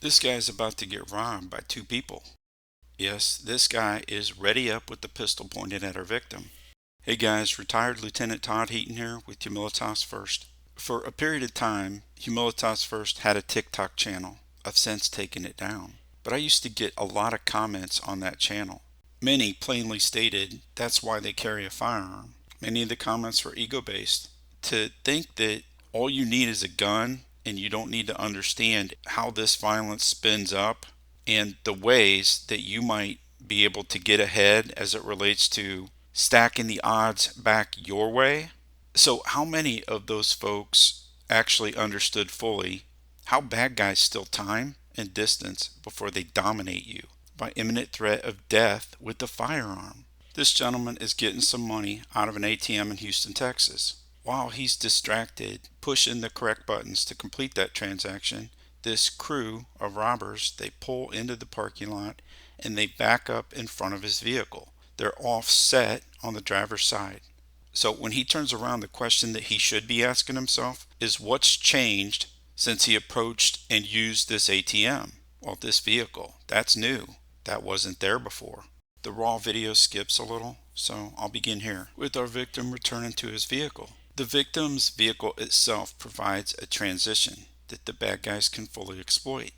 This guy is about to get robbed by two people. Yes, this guy is ready up with the pistol pointed at our victim. Hey guys, retired Lieutenant Todd Heaton here with Humilitas First. For a period of time, Humilitas First had a TikTok channel. I've since taken it down. But I used to get a lot of comments on that channel. Many plainly stated that's why they carry a firearm. Many of the comments were ego-based. To think that all you need is a gun and you don't need to understand how this violence spins up and the ways that you might be able to get ahead as it relates to stacking the odds back your way. So, how many of those folks actually understood fully how bad guys steal time and distance before they dominate you by imminent threat of death with a firearm? This gentleman is getting some money out of an ATM in Houston, Texas. While he's distracted, pushing the correct buttons to complete that transaction, this crew of robbers, they pull into the parking lot and they back up in front of his vehicle. They're offset on the driver's side. So when he turns around, the question that he should be asking himself is what's changed since he approached and used this ATM? Well, this vehicle, that's new. That wasn't there before. The raw video skips a little, so I'll begin here with our victim returning to his vehicle. The victim's vehicle itself provides a transition that the bad guys can fully exploit.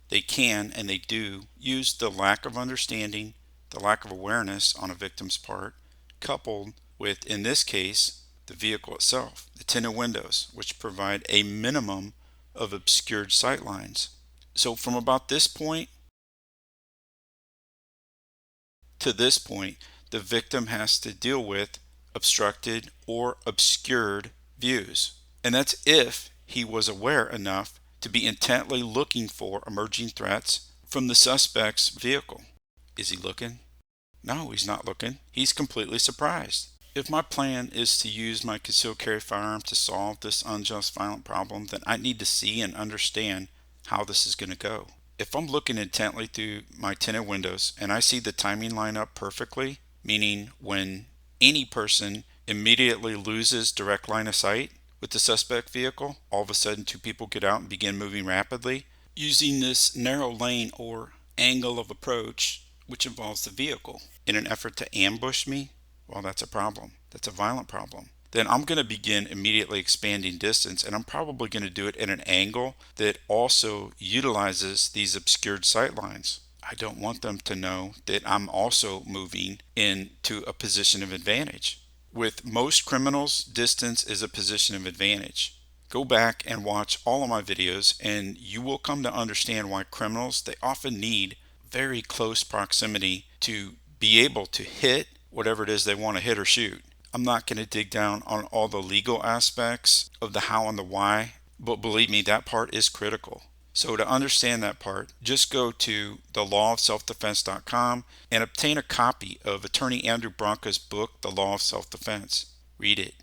They can, and they do, use the lack of understanding, the lack of awareness on a victim's part, coupled with, in this case, the vehicle itself, the tinted windows, which provide a minimum of obscured sight lines. So from about this point to this point, the victim has to deal with obstructed or obscured views. And that's if he was aware enough to be intently looking for emerging threats from the suspect's vehicle. Is he looking? No, he's not looking. He's completely surprised. If my plan is to use my concealed carry firearm to solve this unjust violent problem, then I need to see and understand how this is going to go. If I'm looking intently through my tinted windows and I see the timing line up perfectly, meaning when any person immediately loses direct line of sight with the suspect vehicle, all of a sudden two people get out and begin moving rapidly using this narrow lane or angle of approach, which involves the vehicle, in an effort to ambush me, well, that's a problem. That's a violent problem. Then I'm going to begin immediately expanding distance, and I'm probably going to do it at an angle that also utilizes these obscured sight lines. I don't want them to know that I'm also moving into a position of advantage. With most criminals, distance is a position of advantage. Go back and watch all of my videos and you will come to understand why criminals, they often need very close proximity to be able to hit whatever it is they want to hit or shoot. I'm not going to dig down on all the legal aspects of the how and the why, but believe me, that part is critical. So to understand that part, just go to thelawofselfdefense.com and obtain a copy of Attorney Andrew Branca's book, The Law of Self-Defense. Read it,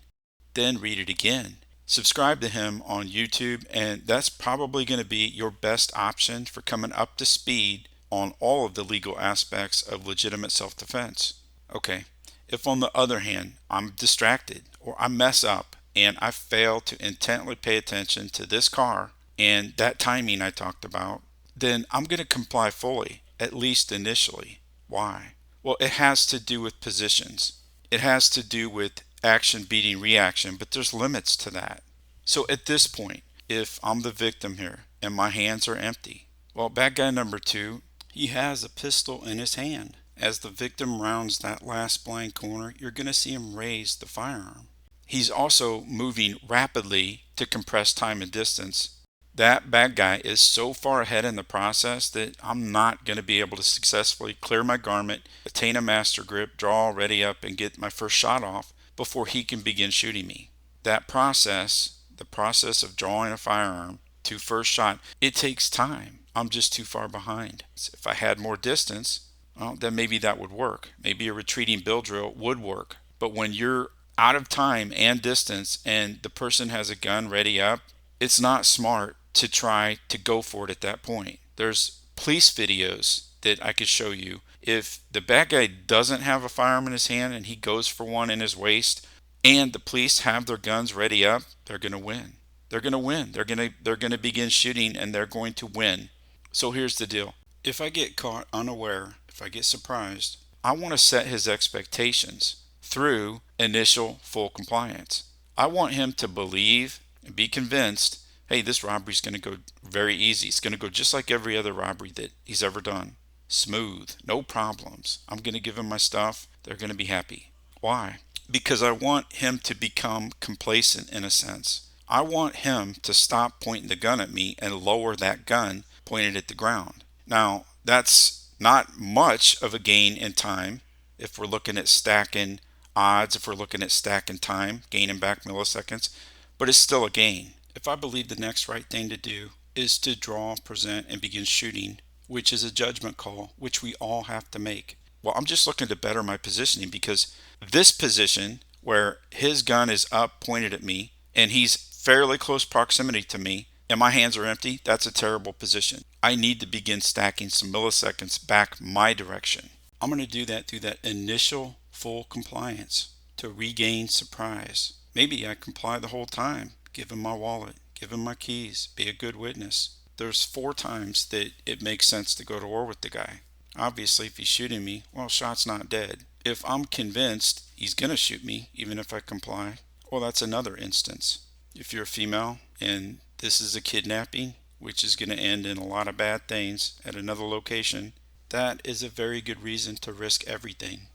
then read it again. Subscribe to him on YouTube, and that's probably going to be your best option for coming up to speed on all of the legal aspects of legitimate self-defense. Okay, if on the other hand, I'm distracted or I mess up and I fail to intently pay attention to this car and that timing I talked about, then I'm going to comply fully, at least initially. Why? Well, it has to do with positions. It has to do with action beating reaction, but there's limits to that. So at this point, if I'm the victim here and my hands are empty, well, bad guy number two, he has a pistol in his hand. As the victim rounds that last blind corner, you're going to see him raise the firearm. He's also moving rapidly to compress time and distance. That bad guy is so far ahead in the process that I'm not going to be able to successfully clear my garment, attain a master grip, draw ready up, and get my first shot off before he can begin shooting me. That process, the process of drawing a firearm to first shot, it takes time. I'm just too far behind. If I had more distance, well, then maybe that would work. Maybe a retreating bill drill would work. But when you're out of time and distance and the person has a gun ready up, it's not smart to try to go for it at that point. There's police videos that I could show you. If the bad guy doesn't have a firearm in his hand and he goes for one in his waist and the police have their guns ready up, they're going to win. They're going to win. They're going to begin shooting and they're going to win. So here's the deal. If I get caught unaware, if I get surprised, I want to set his expectations through initial full compliance. I want him to believe and be convinced, hey, this robbery's going to go very easy. It's going to go just like every other robbery that he's ever done. Smooth, no problems. I'm going to give him my stuff. They're going to be happy. Why? Because I want him to become complacent in a sense. I want him to stop pointing the gun at me and lower that gun pointed at the ground. Now, that's not much of a gain in time if we're looking at stacking odds, if we're looking at stacking time, gaining back milliseconds, but it's still a gain. If I believe the next right thing to do is to draw, present, and begin shooting, which is a judgment call, which we all have to make. Well, I'm just looking to better my positioning because this position where his gun is up pointed at me and he's fairly close proximity to me and my hands are empty, that's a terrible position. I need to begin stacking some milliseconds back my direction. I'm going to do that through that initial full compliance to regain surprise. Maybe I comply the whole time. Give him my wallet, give him my keys, be a good witness. There's 4 times that it makes sense to go to war with the guy. Obviously, if he's shooting me, well, shot's not dead. If I'm convinced he's going to shoot me, even if I comply, well, that's another instance. If you're a female and this is a kidnapping, which is going to end in a lot of bad things at another location, that is a very good reason to risk everything.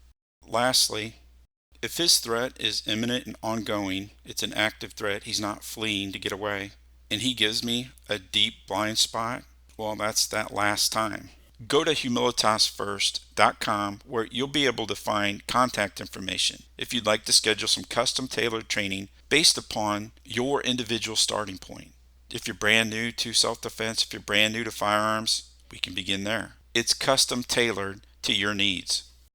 Lastly, if his threat is imminent and ongoing, it's an active threat, he's not fleeing to get away, and he gives me a deep blind spot, well, that's that last time. Go to humilitasfirst.com where you'll be able to find contact information if you'd like to schedule some custom tailored training based upon your individual starting point. If you're brand new to self-defense, if you're brand new to firearms, we can begin there. It's custom tailored to your needs.